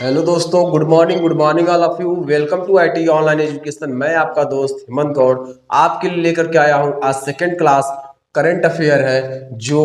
Hello दोस्तों, good morning all of you. Welcome to IT online education. मैं आपका दोस्त हेमंत गौड़ आपके लिए लेकर के आया हूं। आज सेकंड क्लास करंट अफेयर है जो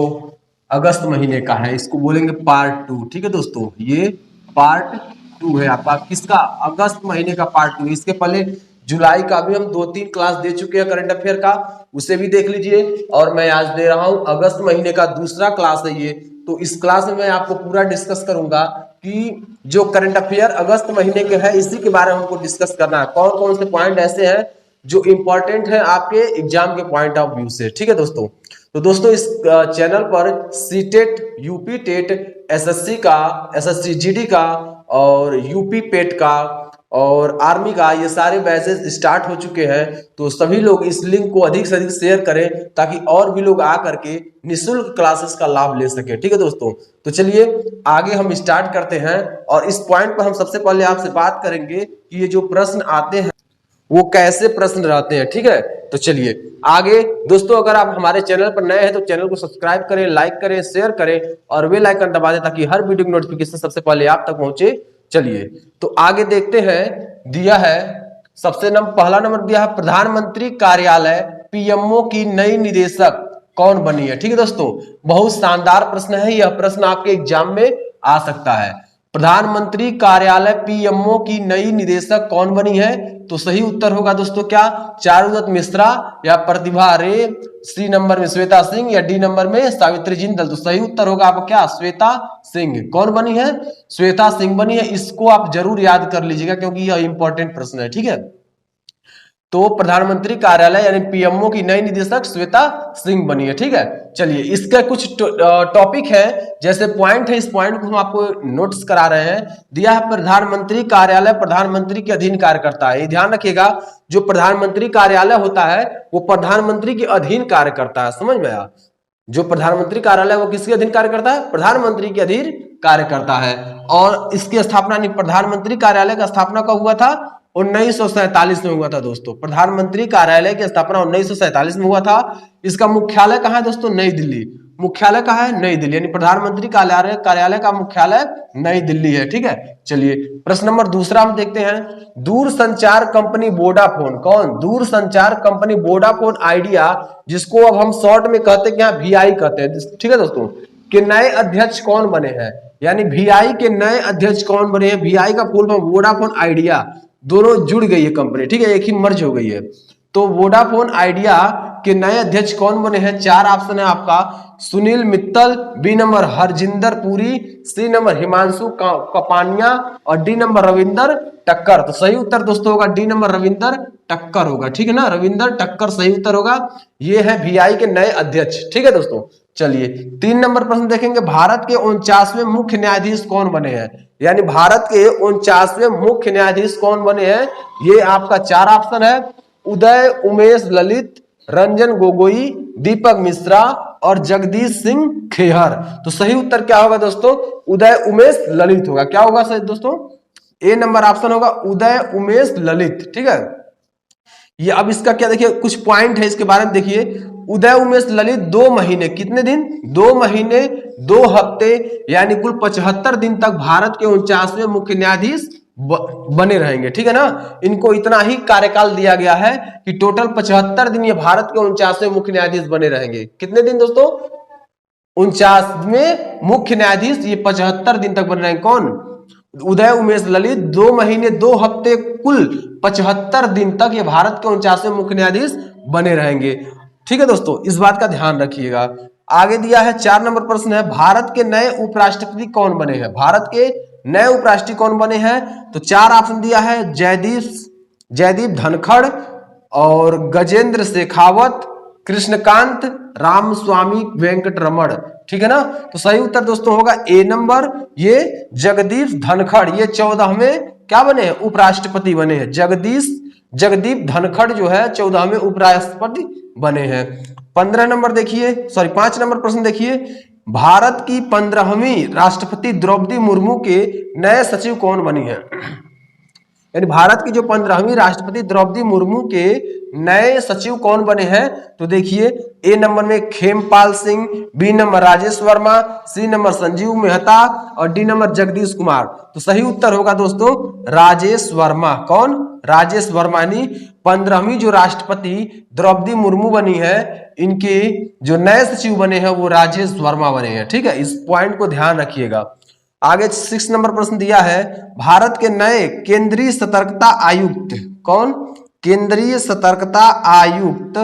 अगस्त महीने का है। इसको बोलेंगे पार्ट 2। ठीक है दोस्तों, ये पार्ट 2 है आपका किसका, अगस्त महीने का पार्ट 2। इसके पहले जुलाई का भी हम 2-3 क्लास दे चुके हैं करंट अफेयर का, उसे भी देख लीजिए। और मैं आज दे रहा हूं अगस्त महीने का दूसरा क्लास है ये। तो इस क्लास में मैं आपको पूरा डिस्कस करूंगा कि जो करंट अफेयर अगस्त महीने के है इसी के बारे में हमको डिस्कस करना है। कौन कौन से पॉइंट ऐसे हैं जो इंपॉर्टेंट है आपके एग्जाम के पॉइंट ऑफ व्यू से। ठीक है दोस्तों, तो दोस्तों इस चैनल पर सीटेट, यूपी टेट, एसएससी का, एसएससी जीडी का और यूपी पेट का और आर्मी का ये सारे बैचेस स्टार्ट हो चुके हैं। तो सभी लोग इस लिंक को अधिक से अधिक शेयर करें ताकि और भी लोग आकर के निःशुल्क क्लासेस का लाभ ले सके। ठीक है दोस्तों, तो चलिए आगे हम स्टार्ट करते हैं। और इस पॉइंट पर हम सबसे पहले आपसे बात करेंगे कि ये जो प्रश्न आते हैं वो कैसे प्रश्न रहते हैं। ठीक है, तो चलिए आगे दोस्तों, अगर आप हमारे चैनल पर नए हैं तो चैनल को सब्सक्राइब करें, लाइक करें, शेयर करें और बेल आइकन दबा दें ताकि हर वीडियो की नोटिफिकेशन सबसे पहले आप तक पहुंचे। चलिए तो आगे देखते हैं। दिया है सबसे पहला नंबर दिया है, प्रधानमंत्री कार्यालय पीएमओ की नई निदेशक कौन बनी है। ठीक है दोस्तों, बहुत शानदार प्रश्न है। यह प्रश्न आपके एग्जाम में आ सकता है। प्रधानमंत्री कार्यालय पीएमओ की नई निदेशक कौन बनी है? तो सही उत्तर होगा दोस्तों क्या, चारुदत्त मिश्रा या प्रतिभा रे, सी नंबर में श्वेता सिंह या डी नंबर में सावित्री जिंदल। तो सही उत्तर होगा आपका क्या, श्वेता सिंह। कौन बनी है? श्वेता सिंह बनी है। इसको आप जरूर याद कर लीजिएगा क्योंकि यह इंपॉर्टेंट प्रश्न है। ठीक है, तो प्रधानमंत्री कार्यालय यानी पीएमओ की नई निदेशक श्वेता सिंह बनी है। ठीक है, चलिए इसके कुछ टॉपिक है, जैसे पॉइंट है, इस पॉइंट को हम आपको नोट्स करा रहे हैं। दिया है प्रधानमंत्री कार्यालय प्रधानमंत्री के अधीन कार्य करता है। ये ध्यान रखिएगा, जो प्रधानमंत्री कार्यालय होता है वो प्रधानमंत्री के अधीन कार्य करता है। समझ में आया? जो प्रधानमंत्री कार्यालय वो किसके अधीन कार्य करता है? प्रधानमंत्री के अधीन कार्य करता है। और इसकी स्थापना नहीं, प्रधानमंत्री कार्यालय का स्थापना कब हुआ था? 1947 में हुआ था दोस्तों। प्रधानमंत्री कार्यालय की स्थापना 1947 में हुआ था। इसका मुख्यालय कहाँ है दोस्तों? नई दिल्ली। मुख्यालय कहाँ है? नई दिल्ली। यानी प्रधानमंत्री कार्यालय का मुख्यालय नई दिल्ली है। ठीक है, चलिए प्रश्न नंबर दूसरा हम देखते हैं। दूरसंचार कंपनी वोडाफोन कौन? दूरसंचार कंपनी वोडाफोन आइडिया, जिसको अब हम शॉर्ट में कहते हैं, वीआई कहते हैं। ठीक है दोस्तों, के नए अध्यक्ष कौन बने हैं? यानी वीआई के नए अध्यक्ष कौन बने हैं? वीआई का फुल फॉर्म वोडाफोन आइडिया, दोनों जुड़ गई है कंपनी। ठीक है, एक ही मर्ज हो गई है। तो वोडाफोन आइडिया के नए अध्यक्ष कौन बने हैं? 4 ऑप्शन है आपका, Sunil Mittal, B number Harjinder Puri, C number Himanshu Kapania और डी नंबर रविंदर टक्कर। तो सही उत्तर दोस्तों होगा डी नंबर रविंदर टक्कर होगा। ठीक है ना, रविंदर टक्कर सही उत्तर होगा। ये है वीआई के नए अध्यक्ष। ठीक है दोस्तों, चलिए 3 नंबर प्रश्न देखेंगे। भारत के 49वें मुख्य न्यायाधीश कौन बने हैं? यानी भारत के 49वें मुख्य न्यायाधीश कौन बने हैं? ये आपका 4 ऑप्शन है, उदय उमेश ललित, रंजन गोगोई, दीपक मिश्रा और जगदीश सिंह खेहर। तो सही उत्तर क्या होगा दोस्तों? उदय उमेश ललित होगा। क्या होगा सही दोस्तों? ए नंबर ऑप्शन होगा, उदय उमेश ललित। ठीक है, ये अब इसका क्या देखिए, कुछ पॉइंट है इसके बारे में देखिए। उदय उमेश ललित 2 महीने, कितने दिन? 2 महीने 2 हफ्ते यानी कुल 75 दिन तक भारत के 49वें मुख्य न्यायाधीश बने रहेंगे। ठीक है ना, इनको इतना ही कार्यकाल दिया गया है कि टोटल 75 दिन ये भारत के 49वें मुख्य न्यायाधीश बने रहेंगे। कितने दिन दोस्तों? 49वें मुख्य न्यायाधीश ये 75 दिन तक बने रहेंगे। कौन? उदय उमेश ललित 2 महीने 2 हफ्ते कुल 75 दिन तक ये भारत के 49वें मुख्य न्यायाधीश बने रहेंगे। ठीक है दोस्तों, इस बात का ध्यान रखिएगा। आगे दिया है 4 नंबर प्रश्न है, भारत के नए उपराष्ट्रपति कौन बने हैं? भारत के नए उपराष्ट्रपति कौन बने हैं? तो 4 ऑप्शन दिया है, जयदीप धनखड़ और गजेंद्र शेखावत, कृष्णकांत, रामस्वामी वेंकटरमण। ठीक है ना, तो सही उत्तर दोस्तों होगा ए नंबर, ये जगदीप धनखड़, ये 14वें क्या बने हैं? उपराष्ट्रपति बने हैं। जगदीप धनखड़ जो है 14वें उपराष्ट्रपति बने हैं। 15 नंबर देखिए, सॉरी 5 नंबर प्रश्न देखिए, भारत की 15वीं राष्ट्रपति द्रौपदी मुर्मू के नए सचिव कौन बनी है? यानी भारत की जो 15वीं राष्ट्रपति द्रौपदी मुर्मू के नए सचिव कौन बने हैं? तो देखिए, ए नंबर में Khempal Singh, B number Rajesh Verma, C number Sanjeev Mehta और डी नंबर जगदीश कुमार। तो सही उत्तर होगा दोस्तों राजेश वर्मा। कौन? राजेश वर्मा। यानी 15वीं जो राष्ट्रपति द्रौपदी मुर्मू बनी है, इनके जो नए सचिव बने हैं वो राजेश वर्मा बने हैं। ठीक है, इस पॉइंट को ध्यान रखिएगा। आगे 6 नंबर प्रश्न दिया है, भारत के नए केंद्रीय सतर्कता आयुक्त कौन? केंद्रीय सतर्कता आयुक्त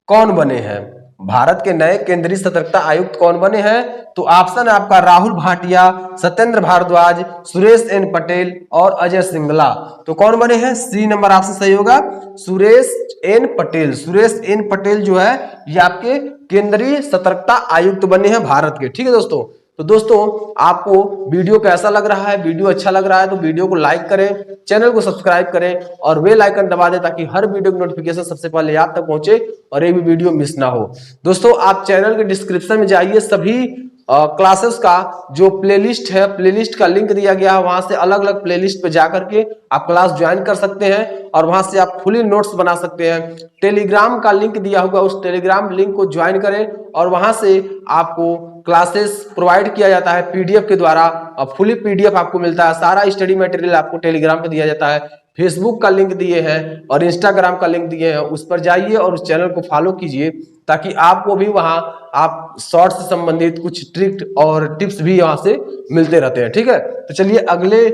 कौन बने हैं? भारत के नए केंद्रीय सतर्कता आयुक्त कौन बने हैं? तो ऑप्शन है आपका राहुल भाटिया, सत्येंद्र भारद्वाज, सुरेश एन पटेल और अजय सिंगला। तो कौन बने हैं? सी नंबर ऑप्शन सही होगा, सुरेश एन पटेल। सुरेश एन पटेल जो है ये आपके केंद्रीय सतर्कता आयुक्त बने हैं भारत के। ठीक है दोस्तों। तो दोस्तों आपको वीडियो कैसा लग रहा है? वीडियो अच्छा लग रहा है तो वीडियो को लाइक करें, चैनल को सब्सक्राइब करें और बेल आइकन दबा दें ताकि हर वीडियो की नोटिफिकेशन सबसे पहले आप तक पहुंचे और एक भी वीडियो मिस ना हो। दोस्तों आप चैनल के डिस्क्रिप्शन में जाइए, सभी क्लासेस का जो प्लेलिस्ट है, प्लेलिस्ट का लिंक दिया गया है, वहां से अलग अलग प्लेलिस्ट पे जाकर के आप क्लास ज्वाइन कर सकते हैं और वहां से आप फुली नोट्स बना सकते हैं। टेलीग्राम का लिंक दिया होगा, उस टेलीग्राम लिंक को ज्वाइन करें और वहां से आपको क्लासेस प्रोवाइड किया जाता है पीडीएफ के द्वारा। और फुली पीडीएफ आपको मिलता है, सारा स्टडी मटेरियल आपको टेलीग्राम पे दिया जाता है। फेसबुक का लिंक दिए हैं और इंस्टाग्राम का लिंक दिए हैं, उस पर जाइए और उस चैनल को फॉलो कीजिए ताकि आपको भी वहां आप शॉर्ट से संबंधित कुछ ट्रिक और टिप्स भी वहां से मिलते रहते हैं। ठीक है, तो चलिए अगले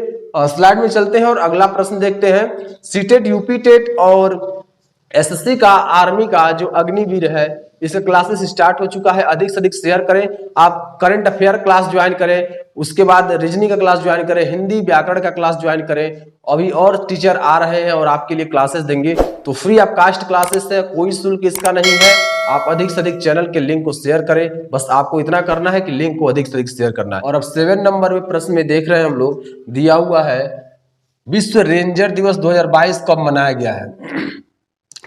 स्लाइड में चलते हैं और अगला प्रश्न देखते हैं। सीटेट, यूपी टेट और एसएससी का, आर्मी का जो अग्निवीर है, इसका क्लासेस स्टार्ट हो चुका है। अधिक से अधिक शेयर करें। आप करंट अफेयर क्लास ज्वाइन करें, उसके बाद रीजनिंग का क्लास ज्वाइन करें, हिंदी व्याकरण का क्लास ज्वाइन करें। अभी और टीचर आ रहे हैं और आपके लिए क्लासेस देंगे, तो फ्री ऑफ कास्ट क्लासेस है, कोई शुल्क इसका नहीं है। आप अधिक से अधिक चैनल के लिंक को शेयर करें, बस आपको इतना करना है कि लिंक को अधिक से अधिक शेयर करना है। और अब 7 नंबर में प्रश्न में देख रहे हैं हम लोग, दिया हुआ है विश्व रेंजर दिवस 2022 कब मनाया गया है?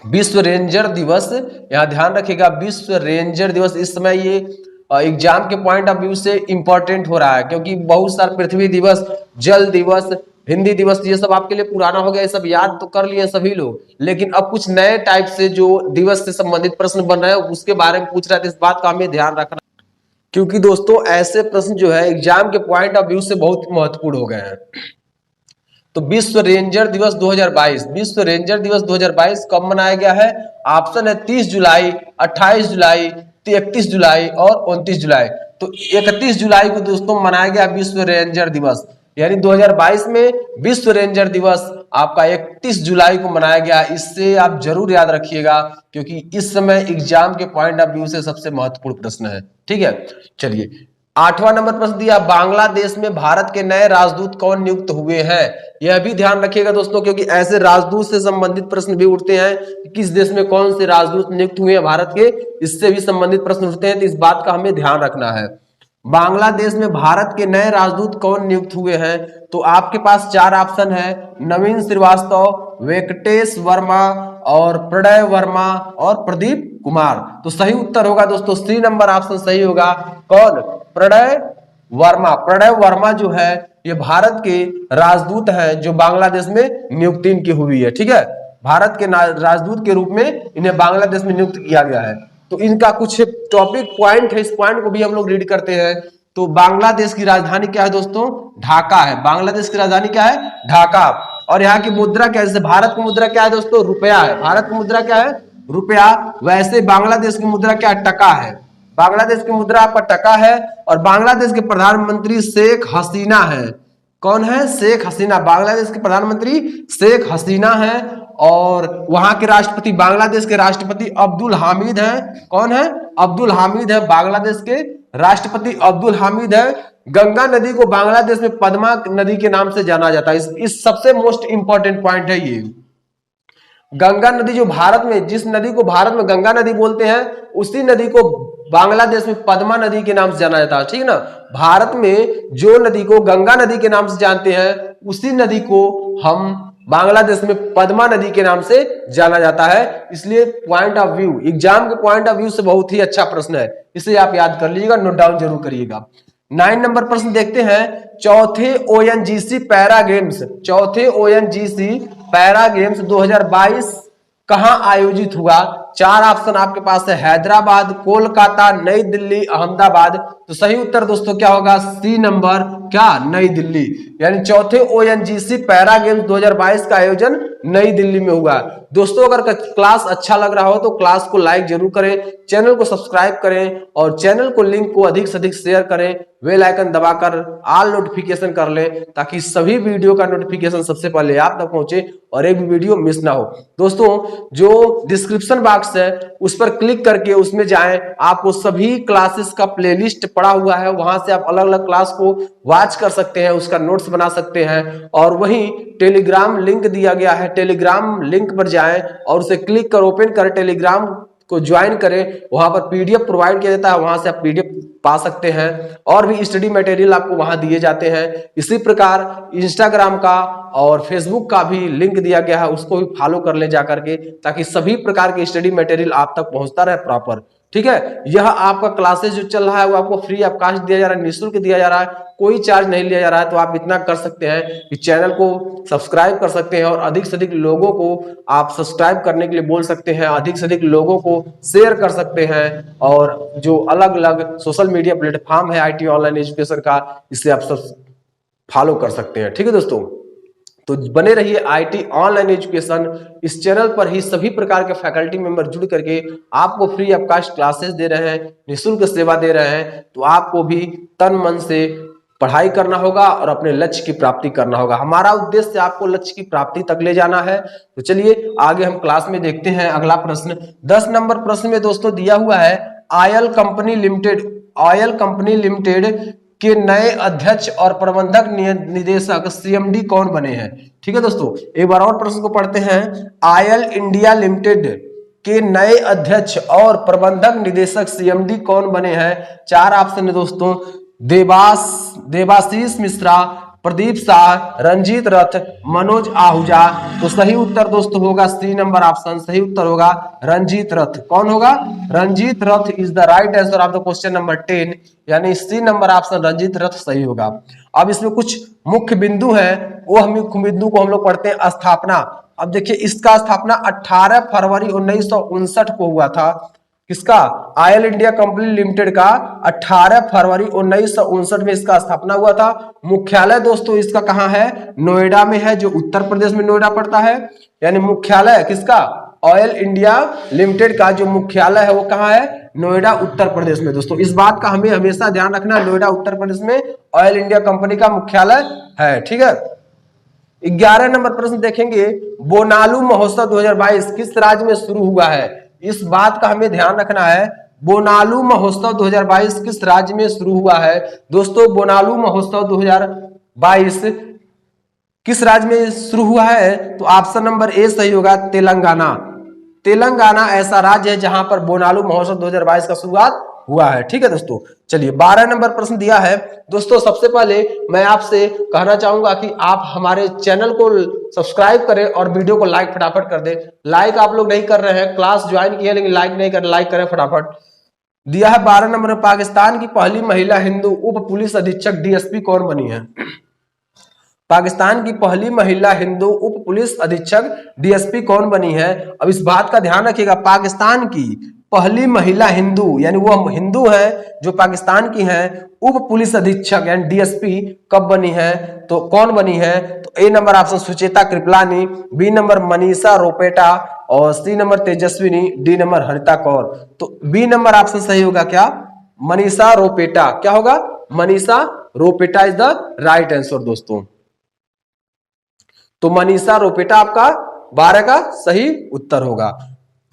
विश्व रेंजर दिवस, यहाँ ध्यान रखिएगा, विश्व रेंजर दिवस इस समय ये एग्जाम के पॉइंट ऑफ व्यू से इंपॉर्टेंट हो रहा है क्योंकि बहुत सारे पृथ्वी दिवस, जल दिवस, हिंदी दिवस, ये सब आपके लिए पुराना हो गया, ये सब याद तो कर लिए सभी लोग, लेकिन अब कुछ नए टाइप से जो दिवस से संबंधित प्रश्न बन रहे हैं उसके बारे में पूछ रहे थे। इस बात का हमें ध्यान रखना क्योंकि दोस्तों ऐसे प्रश्न जो है एग्जाम के पॉइंट ऑफ व्यू से बहुत महत्वपूर्ण हो गए हैं। तो विश्व रेंजर दिवस 2022, विश्व रेंजर दिवस 2022 कब मनाया गया है? ऑप्शन है 30 जुलाई, 28 जुलाई, 31 जुलाई और 29 जुलाई। तो 31 जुलाई को दोस्तों मनाया गया विश्व रेंजर दिवस, यानी 2022 में विश्व रेंजर दिवस आपका 31 जुलाई को मनाया गया। इससे आप जरूर याद रखिएगा क्योंकि इस समय एग्जाम के पॉइंट ऑफ व्यू से सबसे महत्वपूर्ण प्रश्न है। ठीक है, चलिए 8वां नंबर प्रश्न दिया, बांग्लादेश में भारत के नए राजदूत कौन नियुक्त हुए हैं? यह भी ध्यान रखिएगा दोस्तों क्योंकि ऐसे राजदूत से संबंधित प्रश्न भी उठते हैं कि किस देश में कौन से राजदूत नियुक्त हुए हैं भारत के, इससे भी संबंधित प्रश्न उठते हैं, तो इस बात का हमें ध्यान रखना है। बांग्लादेश में भारत के नए राजदूत कौन नियुक्त हुए हैं? तो आपके पास 4 ऑप्शन है, नवीन श्रीवास्तव, वेंकटेश वर्मा और प्रणय वर्मा और प्रदीप कुमार। तो सही उत्तर होगा दोस्तों सी नंबर ऑप्शन सही होगा। कौन? प्रणय वर्मा। प्रणय वर्मा जो है ये भारत के राजदूत हैं जो बांग्लादेश में नियुक्ति इनकी हुई है। ठीक है, भारत के राजदूत के रूप में इन्हें बांग्लादेश में नियुक्त किया गया है। तो इनका कुछ टॉपिक पॉइंट है, इस पॉइंट को भी हम लोग रीड करते हैं। तो बांग्लादेश की राजधानी क्या है दोस्तों? ढाका है। बांग्लादेश की राजधानी क्या है? ढाका। और यहाँ की मुद्रा क्या है? जैसे भारत की मुद्रा क्या है दोस्तों? रुपया है। भारत की मुद्रा क्या है? रुपया। वैसे बांग्लादेश की मुद्रा क्या है? टका है। बांग्लादेश की मुद्रा आपका टका है और बांग्लादेश के प्रधानमंत्री शेख हसीना है। कौन है? शेख हसीना। बांग्लादेश के प्रधानमंत्री शेख हसीना है और वहां के राष्ट्रपति, बांग्लादेश के राष्ट्रपति अब्दुल हामिद हैं। कौन है? अब्दुल हामिद है। बांग्लादेश के राष्ट्रपति अब्दुल हामिद है। गंगा नदी को बांग्लादेश में पद्मा नदी के नाम से जाना जाता है। इस सबसे मोस्ट इंपॉर्टेंट पॉइंट है ये। गंगा नदी जो भारत में, जिस नदी को भारत में गंगा नदी बोलते हैं, उसी नदी को बांग्लादेश में पद्मा नदी के नाम से जाना जाता है। ठीक है ना, भारत में जो नदी को गंगा नदी के नाम से जानते हैं उसी नदी को हम बांग्लादेश में पद्मा नदी के नाम से जाना जाता है। इसलिए पॉइंट ऑफ व्यू, एग्जाम के पॉइंट ऑफ व्यू से बहुत ही अच्छा प्रश्न है, इसे आप याद कर लीजिएगा, नोट डाउन जरूर करिएगा। 9 नंबर प्रश्न देखते हैं। चौथे ओएनजीसी पैरा गेम्स, चौथे ओएनजीसी पैरा गेम्स 2022 कहां आयोजित हुआ? चार ऑप्शन आपके पास है, हैदराबाद, कोलकाता, नई दिल्ली, अहमदाबाद। तो सही उत्तर दोस्तों क्या होगा? सी नंबर, क्या? नई दिल्ली। यानी चौथे ओएनजीसी पैरा गेम्स 2022 का आयोजन नई दिल्ली में हुआ। दोस्तों अगर क्लास अच्छा लग रहा हो तो क्लास को लाइक जरूर करें, चैनल को सब्सक्राइब करें और चैनल को लिंक को अधिक से अधिक शेयर करें, बेल आइकन दबाकर ऑल नोटिफिकेशन कर लें ताकि सभी वीडियो का नोटिफिकेशन सबसे पहले आप तक पहुंचे और एक भी वीडियो मिस ना हो। दोस्तों जो डिस्क्रिप्शन बॉक्स है उस पर क्लिक करके उसमें जाएं, आपको सभी क्लासेस का प्लेलिस्ट पड़ा हुआ है, वहां से आप अलग अलग क्लास को वॉच कर सकते हैं, उसका नोट्स बना सकते हैं। और वहीं टेलीग्राम लिंक दिया गया है, टेलीग्राम लिंक पर जाएं और उसे क्लिक कर ओपन कर टेलीग्राम को ज्वाइन करें, वहां पर पीडीएफ प्रोवाइड किया जाता है, वहां से आप पीडीएफ पा सकते हैं और भी स्टडी मटेरियल आपको वहां दिए जाते हैं। इसी प्रकार इंस्टाग्राम का और फेसबुक का भी लिंक दिया गया है, उसको भी फॉलो कर ले जाकर के, ताकि सभी प्रकार के स्टडी मटेरियल आप तक पहुंचता रहे प्रॉपर। ठीक है, यह आपका क्लासेस जो चल रहा है वो आपको फ्री ऑफ कॉस्ट दिया जा रहा है, निःशुल्क दिया जा रहा है, कोई चार्ज नहीं लिया जा रहा है। तो आप इतना कर सकते हैं कि चैनल को सब्सक्राइब कर सकते हैं और अधिक से अधिक लोगों को आप सब्सक्राइब करने के लिए बोल सकते हैं, अधिक से अधिक लोगों को शेयर कर सकते हैं। और जो अलग अलग सोशल मीडिया प्लेटफॉर्म है आईटी ऑनलाइन एजुकेशन का, इसे आप सब फॉलो कर सकते हैं। ठीक है दोस्तों, तो बने रहिए आईटी ऑनलाइन एजुकेशन, इस चैनल पर ही सभी प्रकार के फैकल्टी मेंबर जुड़ करके आपको फ्री ऑफ कॉस्ट क्लासेस दे रहे हैं, निःशुल्क सेवा दे रहे हैं। तो आपको भी तन मन से पढ़ाई करना होगा और अपने लक्ष्य की प्राप्ति करना होगा। हमारा उद्देश्य आपको लक्ष्य की प्राप्ति तक ले जाना है। तो चलिए आगे हम क्लास में देखते हैं। अगला प्रश्न 10 नंबर प्रश्न में दोस्तों दिया हुआ है, ऑयल कंपनी लिमिटेड के नए अध्यक्ष और प्रबंधक निदेशक सीएमडी कौन बने हैं? ठीक है दोस्तों, एक बार और प्रश्न को पढ़ते हैं। ऑयल इंडिया लिमिटेड के नए अध्यक्ष और प्रबंधक निदेशक सीएमडी कौन बने हैं? चार ऑप्शन है दोस्तों, देवाशीष मिश्रा, प्रदीप शाह, रंजीत रथ, मनोज आहूजा। तो सही उत्तर दोस्तों होगा सी नंबर ऑप्शन, सही उत्तर होगा रंजीत रथ। कौन होगा? रंजीत रथ is the right answer of the question number 10, यानी सी नंबर ऑप्शन रंजीत रथ सही होगा। अब इसमें कुछ मुख्य बिंदु हैं, वो मुख्य बिंदु को हम लोग पढ़ते हैं। स्थापना, अब देखिए इसका स्थापना 18 फरवरी 1959 को हुआ था। किसका? ऑयल इंडिया कंपनी लिमिटेड का 18 फरवरी 1959 में इसका स्थापना हुआ था। मुख्यालय दोस्तों इसका कहां है? नोएडा में है, जो उत्तर प्रदेश में नोएडा पड़ता है। यानी मुख्यालय किसका? ऑयल इंडिया लिमिटेड का जो मुख्यालय है वो कहां है? नोएडा उत्तर प्रदेश में। दोस्तों इस बात का हमें हमेशा ध्यान रखना, नोएडा उत्तर प्रदेश में ऑयल इंडिया कंपनी का मुख्यालय है। ठीक है, 11 नंबर प्रश्न देखेंगे, बोनालू महोत्सव 2022 किस राज्य में शुरू हुआ है? इस बात का हमें ध्यान रखना है, बोनालू महोत्सव 2022 किस राज्य में शुरू हुआ है? दोस्तों बोनालू महोत्सव 2022 किस राज्य में शुरू हुआ है? तो ऑप्शन नंबर ए सही होगा, तेलंगाना। तेलंगाना ऐसा राज्य है जहां पर बोनालू महोत्सव 2022 का शुरुआत हुआ है। ठीक है दोस्तों, चलिए 12 नंबर प्रश्न दिया है। दोस्तों सबसे पहले मैं आपसे कहना चाहूंगा कि आप हमारे चैनल को सब्सक्राइब करें और वीडियो को लाइक फटाफट कर दें। लाइक आप लोग नहीं कर रहे हैं, क्लास ज्वाइन किए लेकिन लाइक नहीं कर, लाइक करें फटाफट। दिया है 12 नंबर में, पाकिस्तान की पहली महिला हिंदू उप पुलिस अधीक्षक डीएसपी कौन बनी है? पाकिस्तान की पहली महिला हिंदू उप पुलिस अधीक्षक डीएसपी कौन बनी है? अब इस बात का ध्यान रखिएगा, पाकिस्तान की पहली महिला हिंदू, यानी वो हिंदू है जो पाकिस्तान की हैं, उप पुलिस अधीक्षक यानी डीएसपी कब बनी है? तो कौन बनी है? तो A number option Sucheta Kripalani, B number Manisha Ropeta और C number Tejaswini, D number Harita Kaur. तो बी नंबर ऑप्शन सही होगा, क्या? मनीषा रोपेटा। क्या होगा? Manisha Ropeta is the right answer दोस्तों। तो मनीषा रोपेटा आपका 12 का सही उत्तर होगा।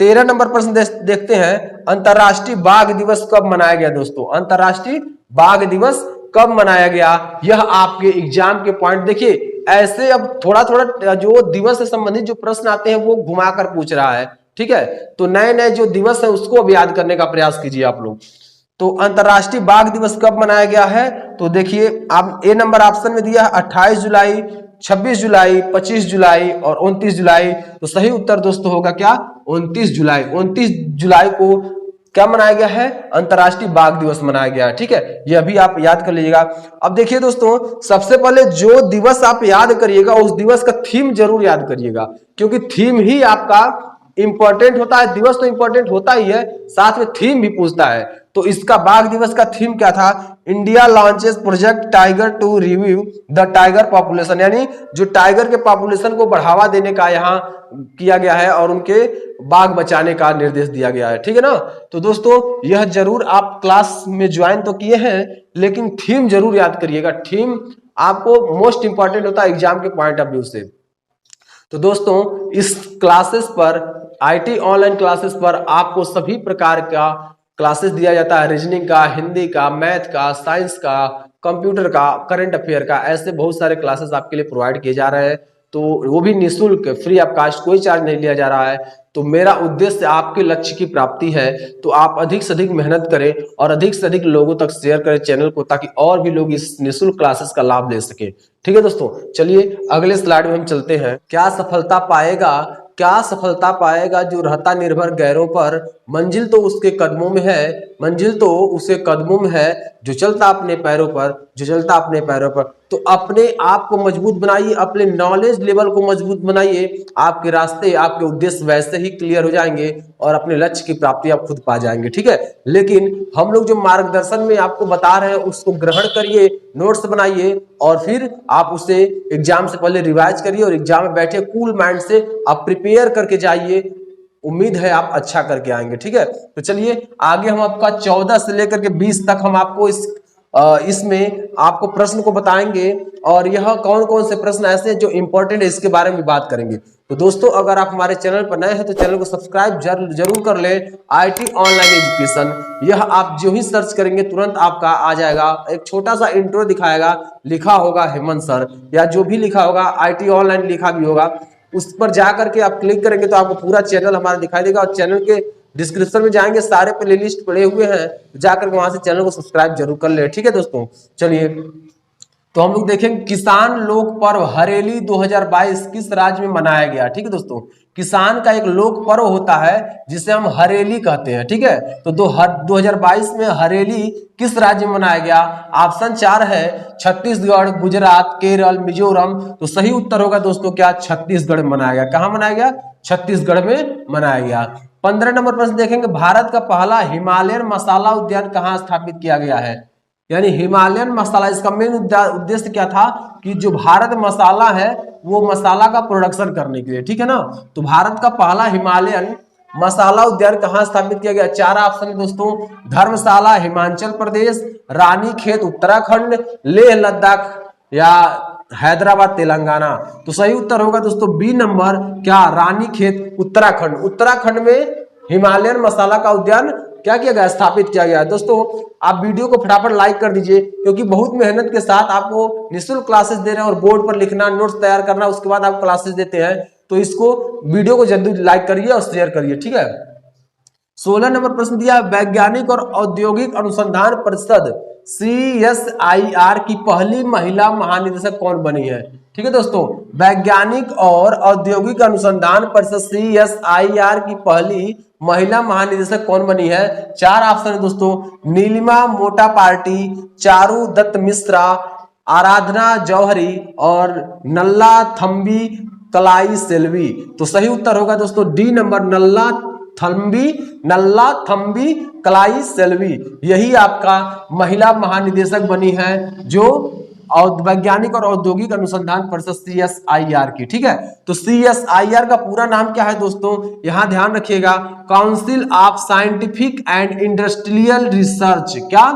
13 नंबर प्रश्न देखते हैं, अंतरराष्ट्रीय बाघ दिवस कब मनाया गया? दोस्तों अंतरराष्ट्रीय बाघ दिवस कब मनाया गया? यह आपके एग्जाम के पॉइंट देखिए, ऐसे अब थोड़ा थोड़ा जो दिवस से संबंधित जो प्रश्न आते हैं वो घुमाकर पूछ रहा है। ठीक है, तो नए नए जो दिवस है उसको अब याद करने का प्रयास कीजिए आप लोग। तो अंतरराष्ट्रीय बाघ दिवस कब मनाया गया है? तो देखिए आप ए नंबर ऑप्शन में दिया 28 जुलाई, 26 जुलाई, 25 जुलाई और 29 जुलाई। तो सही उत्तर दोस्तों होगा क्या? 29 जुलाई। 29 जुलाई को क्या मनाया गया है? अंतरराष्ट्रीय बाघ दिवस मनाया गया है। ठीक है, ये अभी आप याद कर लीजिएगा। अब देखिए दोस्तों, सबसे पहले जो दिवस आप याद करिएगा उस दिवस का थीम जरूर याद करिएगा, क्योंकि थीम ही आपका इंपॉर्टेंट होता है। दिवस तो इंपॉर्टेंट होता ही है, साथ में थीम भी पूछता है। तो इसका बाघ दिवस का थीम क्या था? India launches Project Tiger to review the tiger population, यानी जो टाइगर के पॉपुलेशन को बढ़ावा देने का यहाँ किया गया है और उनके बाघ बचाने का निर्देश दिया गया है। ठीक है ना। तो दोस्तों, यह जरूर आप क्लास में ज्वाइन तो किए हैं, लेकिन थीम जरूर याद करिएगा। थीम आपको मोस्ट इंपॉर्टेंट होता है एग्जाम के पॉइंट ऑफ व्यू से। तो दोस्तों, इस क्लासेस पर, आईटी ऑनलाइन क्लासेस पर आपको सभी प्रकार का क्लासेस दिया जाता है। रीजनिंग का, हिंदी का, मैथ का, साइंस का, कंप्यूटर का, करंट अफेयर का, ऐसे बहुत सारे क्लासेस आपके लिए प्रोवाइड किए जा रहे हैं। तो वो भी निःशुल्क, फ्री ऑफ कास्ट, कोई चार्ज नहीं लिया जा रहा है। तो मेरा उद्देश्य आपके लक्ष्य की प्राप्ति है। तो आप अधिक से अधिक मेहनत करें और अधिक से अधिक लोगों तक शेयर करें चैनल को, ताकि और भी लोग इस निःशुल्क क्लासेस का लाभ ले सके। ठीक है दोस्तों, चलिए अगले स्लाइड में हम चलते हैं। क्या सफलता पाएगा जो रहता निर्भर गैरों पर? मंजिल तो उसके कदमों में है, मंजिल तो उसके कदमों में है, जो चलता अपने पैरों पर। तो अपने आप को मजबूत बनाइए, अपने नॉलेज लेवल को मजबूत बनाइए। आपके रास्ते, आपके उद्देश्य वैसे ही क्लियर हो जाएंगे और अपने लक्ष्य की प्राप्ति आप खुद पा जाएंगे। ठीक है, लेकिन हम लोग जो मार्गदर्शन में आपको बता रहे हैं उसको ग्रहण करिए, नोट्स बनाइए और फिर आप उसे एग्जाम से पहले रिवाइज करिए और एग्जाम में बैठे कूल माइंड से आप प्रिपेयर करके जाइए। उम्मीद है आप अच्छा करके आएंगे। ठीक है, तो चलिए आगे हम आपका 14 से लेकर के 20 तक हम आपको इसमें आपको प्रश्न को बताएंगे और यह कौन कौन से प्रश्न ऐसे हैं जो इंपॉर्टेंट है, इसके बारे में बात करेंगे। तो दोस्तों, अगर आप हमारे चैनल पर नए हैं तो चैनल को सब्सक्राइब जरूर कर लें। आईटी ऑनलाइन एजुकेशन, यह आप जो ही सर्च करेंगे तुरंत आपका आ जाएगा। एक छोटा सा इंट्रो दिखाएगा, लिखा होगा हेमंत सर, या जो भी लिखा होगा आईटी ऑनलाइन लिखा भी होगा, उस पर जाकर के आप क्लिक करेंगे तो आपको पूरा चैनल हमारा दिखाई देगा। और चैनल के डिस्क्रिप्शन में जाएंगे, सारे प्लेलिस्ट पड़े हुए हैं, जाकर के वहां से चैनल को सब्सक्राइब जरूर कर ले। ठीक है दोस्तों, चलिए तो हम लोग देखेंगे किसान लोक पर्व हरेली 2022 किस राज्य में मनाया गया। ठीक है दोस्तों, किसान का एक लोक पर्व होता है जिसे हम हरेली कहते हैं। ठीक है, तो 2022 में हरेली किस राज्य में मनाया गया? ऑप्शन 4 है छत्तीसगढ़, गुजरात, केरल, मिजोरम। तो सही उत्तर होगा दोस्तों क्या? छत्तीसगढ़ में मनाया गया। कहां मनाया गया? छत्तीसगढ़ में मनाया गया। 15 नंबर प्रश्न देखेंगे, भारत का पहला हिमालयन मसाला उद्यान कहां स्थापित किया गया है? यानी हिमालयन मसाला, इसका मेन उद्देश्य क्या था कि जो भारत मसाला है वो मसाला का प्रोडक्शन करने के लिए। ठीक है ना। तो भारत का पहला हिमालयन मसाला उद्यान कहां स्थापित किया गया? 4 ऑप्शन है दोस्तों, धर्मशाला हिमाचल प्रदेश, रानीखेत उत्तराखंड, लेह लद्दाख या हैदराबाद तेलंगाना। तो सही उत्तर होगा दोस्तों बी नंबर, क्या? रानीखेत उत्तराखंड। उत्तराखंड में हिमालयन मसाला का उद्यान क्या किया गया? स्थापित किया गया। दोस्तों, आप वीडियो को फटाफट लाइक कर दीजिए, क्योंकि बहुत मेहनत के साथ आपको निःशुल्क क्लासेस दे रहे हैं और बोर्ड पर लिखना, नोट्स तैयार करना, उसके बाद आप क्लासेस देते हैं। तो इसको वीडियो को जल्दी लाइक करिए और शेयर करिए। ठीक है, 16 नंबर प्रश्न दिया, वैज्ञानिक और औद्योगिक अनुसंधान परिषद CSIR की पहली महिला महानिदेशक कौन बनी है? ठीक है दोस्तों, वैज्ञानिक और औद्योगिक अनुसंधान परिषद CSIR की पहली महिला महानिदेशक कौन बनी है? 4 ऑप्शन है दोस्तों, नीलिमा मोटापार्टी, चारू दत्त मिश्रा, आराधना जौहरी और नल्ला थम्बी कलाई सेल्वी। तो सही उत्तर होगा दोस्तों डी नंबर, नल्ला थम्बी कलाई सेल्वी। यही आपका महिला महानिदेशक बनी है, जो वैज्ञानिक और औद्योगिक अनुसंधान परिषद CSIR की। ठीक है, तो CSIR का पूरा नाम क्या है दोस्तों? यहां ध्यान रखिएगा, council of scientific and industrial research. क्या?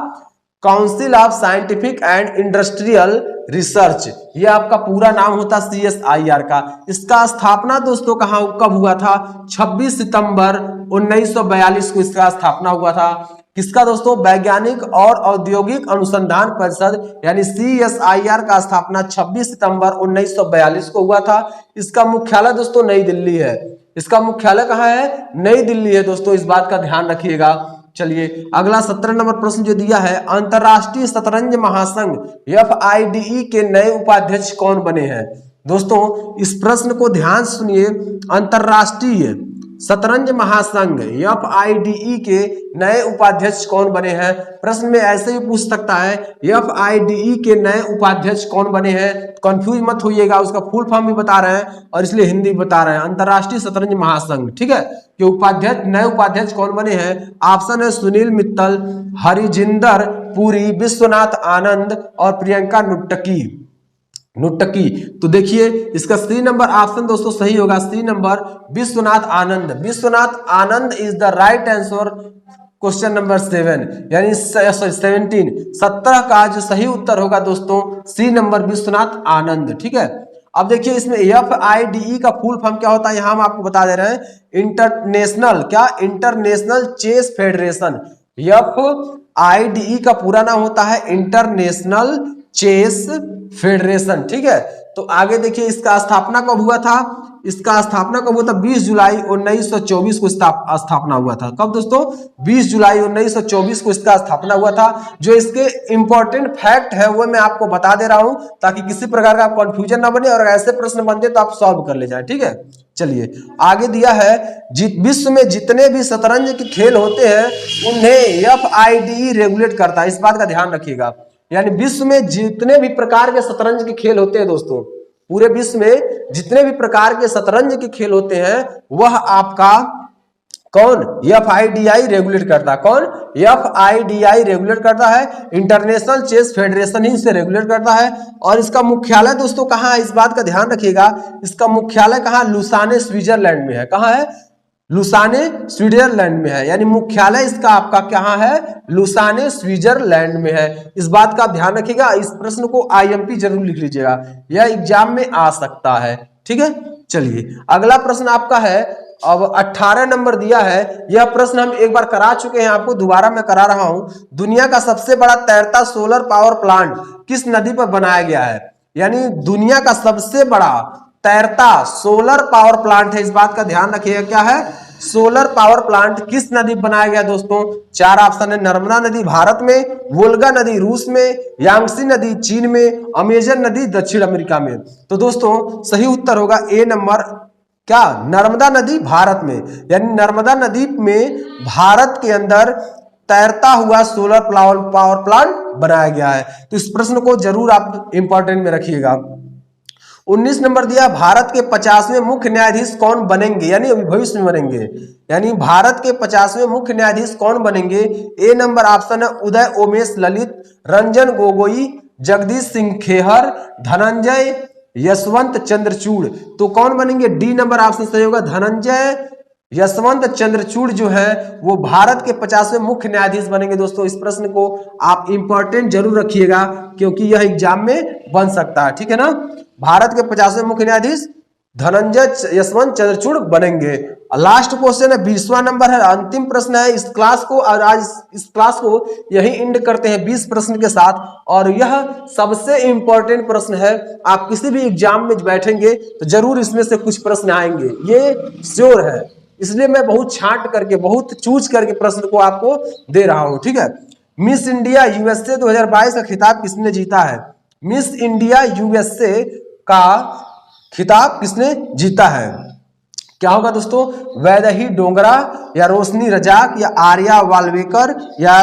Council of scientific and industrial research, ये आपका पूरा नाम होता है CSIR का। इसका स्थापना दोस्तों कब हुआ था? 26 सितंबर 1942 को इसका स्थापना हुआ था। किसका दोस्तों? वैज्ञानिक और औद्योगिक अनुसंधान परिषद यानी CSIR का स्थापना 26 सितंबर 1942 को हुआ था। इसका मुख्यालय दोस्तों नई दिल्ली है। इसका मुख्यालय कहाँ है? नई दिल्ली है दोस्तों, इस बात का ध्यान रखिएगा। चलिए अगला 17 नंबर प्रश्न जो दिया है, अंतरराष्ट्रीय शतरंज महासंघ FIDE के नए उपाध्यक्ष कौन बने हैं? दोस्तों इस प्रश्न को ध्यान सुनिए, अंतरराष्ट्रीय शतरंज महासंघ FIDE के नए उपाध्यक्ष कौन बने हैं? प्रश्न में ऐसे ही पूछ सकता है, FIDE के नए उपाध्यक्ष कौन बने हैं? कंफ्यूज मत होइएगा, उसका फुल फॉर्म भी बता रहे हैं और इसलिए हिंदी बता रहे हैं, अंतरराष्ट्रीय शतरंज महासंघ, ठीक है। कि उपाध्यक्ष, नए उपाध्यक्ष कौन बने हैं? ऑप्शन है सुनील मित्तल, हरिजिंदर पुरी, विश्वनाथ आनंद और प्रियंका नुट्टकी। तो देखिए इसका सी नंबर ऑप्शन दोस्तों सही होगा, C number Vishwanath Anand. Vishwanath Anand is the right answer question number 7 यानी 17 का जो सही उत्तर होगा दोस्तों सी नंबर विश्वनाथ आनंद, ठीक है। अब देखिए इसमें FIDE का फुल फॉर्म क्या होता है, यहां हम आपको बता दे रहे हैं, इंटरनेशनल, क्या? International chess federation. FIDE का पूरा नाम होता है इंटरनेशनल चेस फेडरेशन, ठीक है। तो आगे देखिए इसका स्थापना कब हुआ था? इसका स्थापना कब हुआ था? 20 जुलाई 1924 को स्थापना हुआ था। कब दोस्तों? 20 जुलाई 1924 को इसका स्थापना हुआ था। जो इसके इंपॉर्टेंट फैक्ट है वो मैं आपको बता दे रहा हूं ताकि किसी प्रकार का कंफ्यूजन ना बने और ऐसे प्रश्न बनते तो आप सॉल्व कर ले जाए, ठीक है। चलिए आगे दिया है, विश्व में जितने भी शतरंज के खेल होते हैं उन्हें FIDE रेगुलेट करता है, इस बात का ध्यान रखिएगा। यानी विश्व में जितने भी प्रकार के शतरंज के खेल होते हैं दोस्तों, पूरे विश्व में जितने भी प्रकार के शतरंज के खेल होते हैं वह आपका कौन? FIDE रेगुलेट करता है। कौन? FIDE रेगुलेट करता है, इंटरनेशनल चेस फेडरेशन ही इसे रेगुलेट करता है। और इसका मुख्यालय दोस्तों कहाँ है, इस बात का ध्यान रखिएगा, इसका मुख्यालय कहाँ? लुसाने स्विट्जरलैंड में है। कहाँ है? लुसाने स्विट्जरलैंड में है, यानी मुख्यालय इसका आपका कहाँ है? लुसाने स्विट्जरलैंड में है। इस बात का ध्यान रखिएगा, इस प्रश्न को IMP जरूर लिख लीजिएगा, यह एग्जाम में आ सकता है, ठीक है। चलिए अगला प्रश्न आपका है, अब 18 नंबर दिया है। यह प्रश्न हम एक बार करा चुके हैं, आपको दोबारा मैं करा रहा हूं। दुनिया का सबसे बड़ा तैरता सोलर पावर प्लांट किस नदी पर बनाया गया है? यानी दुनिया का सबसे बड़ा तैरता सोलर पावर प्लांट है, इस बात का ध्यान रखिएगा, क्या है? सोलर पावर प्लांट किस नदी पर बनाया गया दोस्तों? 4 ऑप्शन है, नर्मदा नदी भारत में, वोल्गा नदी रूस में, यांगसी नदी चीन में, अमेजन नदी दक्षिण अमेरिका में। तो दोस्तों सही उत्तर होगा ए नंबर, क्या? नर्मदा नदी भारत में, यानी नर्मदा नदी में भारत के अंदर तैरता हुआ सोलर पावर प्लांट बनाया गया है। तो इस प्रश्न को जरूर आप इंपॉर्टेंट में रखिएगा। 19 नंबर दिया, भारत के 50वें मुख्य न्यायाधीश कौन बनेंगे? यानी अभी भविष्य में बनेंगे, यानी भारत के 50वें मुख्य न्यायाधीश कौन बनेंगे? ए नंबर ऑप्शन है उदय उमेश ललित, रंजन गोगोई, जगदीश सिंह खेहर, धनंजय यशवंत चंद्रचूड़। तो कौन बनेंगे? डी नंबर ऑप्शन सही होगा, धनंजय यशवंत चंद्रचूड़ जो है वो भारत के 50वें मुख्य न्यायाधीश बनेंगे। दोस्तों इस प्रश्न को आप इंपॉर्टेंट जरूर रखिएगा क्योंकि यह एग्जाम में बन सकता है, ठीक है ना। भारत के 50वें मुख्य न्यायाधीश धनंजय यशवंत चंद्रचूड़ बनेंगे। लास्ट क्वेश्चन है, 20वां नंबर है, अंतिम प्रश्न है इस क्लास को, और आज इस क्लास को यही एंड करते हैं 20 प्रश्न के साथ। और यह सबसे इंपॉर्टेंट प्रश्न है, आप किसी भी एग्जाम में बैठेंगे तो जरूर इसमें से कुछ प्रश्न आएंगे, ये श्योर है। इसलिए मैं बहुत छांट करके, बहुत चूज करके प्रश्न को आपको दे रहा हूं, ठीक है। मिस इंडिया USA 2022 का खिताब किसने जीता है? मिस इंडिया USA का खिताब किसने जीता है? क्या होगा दोस्तों? वैदेही डोगरा या रोशनी रजाक या आर्या वाल्वेकर या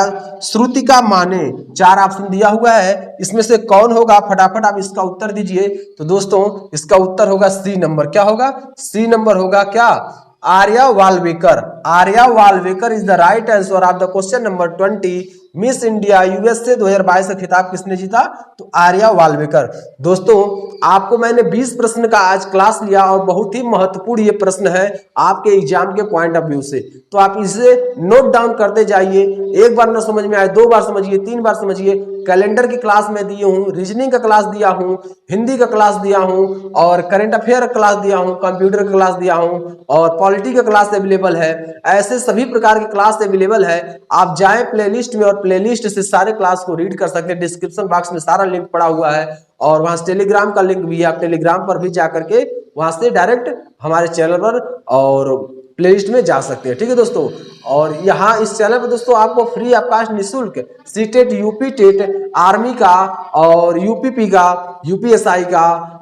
श्रुतिका माने। 4 ऑप्शन दिया हुआ है, इसमें से कौन होगा? फटाफट आप इसका उत्तर दीजिए। तो दोस्तों इसका उत्तर होगा सी नंबर, क्या होगा? सी नंबर होगा क्या? Arya Walvekar. Arya Walvekar is the right answer of the question number 20। Miss India USA 2022 का खिताब किसने जीता? तो आर्या वाल्वेकर। दोस्तों आपको मैंने 20 प्रश्न का आज क्लास लिया और बहुत ही महत्वपूर्ण ये प्रश्न है आपके एग्जाम के पॉइंट ऑफ व्यू से, तो आप इसे नोट डाउन करते जाइए। एक बार ना समझ में आए 2 बार समझिए, 3 बार समझिए। कैलेंडर की क्लास में दिए हूँ, रीजनिंग का क्लास दिया हूँ, हिंदी का क्लास दिया हूँ और करंट अफेयर का क्लास दिया हूँ, कंप्यूटर का क्लास दिया हूँ और पॉलिटी का क्लास अवेलेबल है। ऐसे सभी प्रकार के क्लास अवेलेबल है। आप जाएं प्लेलिस्ट में और प्लेलिस्ट से सारे क्लास को रीड कर सकते हैं। डिस्क्रिप्शन बॉक्स में सारा लिंक पड़ा हुआ है और वहां से टेलीग्राम का लिंक भी है, आप टेलीग्राम पर भी जाकर के वहां से डायरेक्ट हमारे चैनल पर और प्लेलिस्ट में जा सकते हैं, ठीक है दोस्तों। और यहाँ इस चैनल पर दोस्तों आपको फ्री ऑफ कास्ट निःशुल्क सीटेट, यूपी टेट, आर्मी का और UPP का, UPSI का,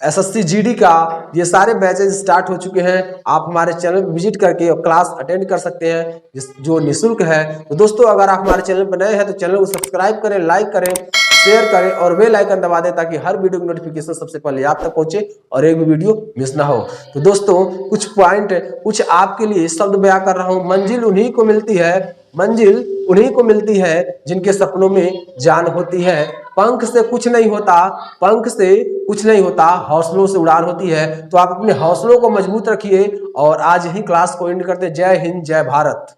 एसएससी जीडी का ये सारे बैचेज स्टार्ट हो चुके हैं। आप हमारे चैनल पर विजिट करके क्लास अटेंड कर सकते हैं जो निःशुल्क है। तो दोस्तों अगर आप हमारे चैनल पर नए हैं तो चैनल को सब्सक्राइब करें, लाइक करें, शेयर करें और बेल आइकन दबा दें ताकि हर वीडियो की नोटिफिकेशन सबसे पहले आप तक पहुंचे और एक भी वीडियो मिस ना हो। तो दोस्तों कुछ पॉइंट कुछ आपके लिए शब्द बयां कर रहा हूं। मंजिल उन्हीं को मिलती है, मंजिल उन्हीं को मिलती है जिनके सपनों में जान होती है। पंख से कुछ नहीं होता, पंख से कुछ नहीं होता, हौसलों से उड़ान होती है। तो आप अपने हौसलों को मजबूत रखिए और आज ही क्लास को एंड करते। जय हिंद, जय भारत।